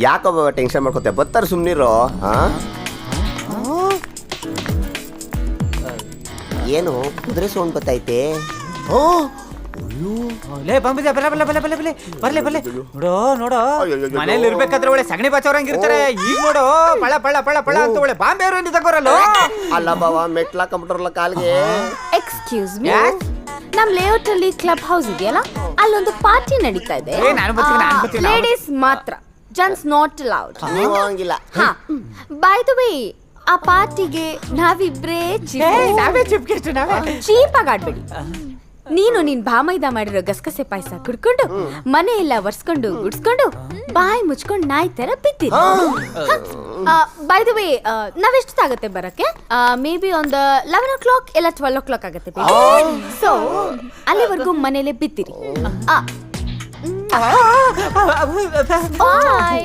ಯಾಕೋ ಬಾಬಾ ಟೆನ್ಷನ್ ಮಾಡ್ಕೊತೆ ಬರ್ತಾರ ಸುಮ್ನಿರೋ. ಏನು ಕುದುರೆ ಸೌಂಡ್ ಬತ್ತೈತೆ? ಲೇ ಬಂಬಿದೆ ಬಲ ಬಲ ಬಲ ಬಲ ಬಲೆ ಬರ್ಲಿ ಬರ್ಲಿ ನೋಡೋ ನೋಡೋ ಮನೇಲಿ ಇರ್ಬೇಕಾದ್ರೆ ಒಳ್ಳೆ ಸಗಣಿ ಬಚ್ಚವ್ರಂಗಿರ್ತಾರೆ. ಈಗ ನೋಡು ಪಳ ಪಳ ಪಳ ಪಳ ಅಂತ ಒಳ್ಳೆ ಬಾಂಬೆ ಅವರು ತಗೋರಲ್ಲ. ಅಲ್ಲ ಬಾವ ಮೆಟ್ಲ ಕಂಪ್ಯೂಟರ್ಲ ಕಾಲ್ಗೆ. ಎಕ್ಸ್ಕ್ಯೂಸ್ ಮೀ, ನಮ್ ಲೇಔಟ್ ಅಲ್ಲಿ ಕ್ಲಬ್ ಹೌಸ್ ಇದೆಯಲ್ಲ, ಅಲ್ಲೊಂದು ಪಾರ್ಟಿ ನಡೀತಾ ಇದೆ. ಲೇಡೀಸ್ ಮಾತ್ರ, ಜೆಂಟ್ಸ್ ನಾಟ್ ಅಲೌಡ್. ನೀವು ಹಂಗಿಲ್ಲ. ಬೈ ದ ವೇ, ಆ ಪಾರ್ಟಿಗೆ ನಾವಿಬ್ರೇ ಚೀಪ್ ಆಗಿ ಆಡ್ಬೇಡಿ. ನೀನು ನಿನ್ ಭಾಮೈದ ಮಾಡಿರೋ ಗಸಗಸೆ ಪಾಯಸ ಕುಡ್ಕೊಂಡು ಮನೆ ಎಲ್ಲ ಒರ್ಸ್ಕೊಂಡು ಗುಡ್ಸ್ಕೊಂಡು ಬಾಯಿ ಮುಚ್ಕೊಂಡು ನಾಯಿ ತರ ಬಿದ್ದಿರಿ. ಬೈ ದ ವೇ, ನಾವೆಷ್ಟಾಗತ್ತೆ ಬರಕ್ಕೆ? ಮೇ ಬಿ ಒಂದು 11 o'clock ಇಲ್ಲ 12 o'clock ಆಗತ್ತೆ. ಸೊ ಅಲ್ಲಿವರೆಗೂ ಮನೇಲೆ ಬಿದ್ದಿರಿ.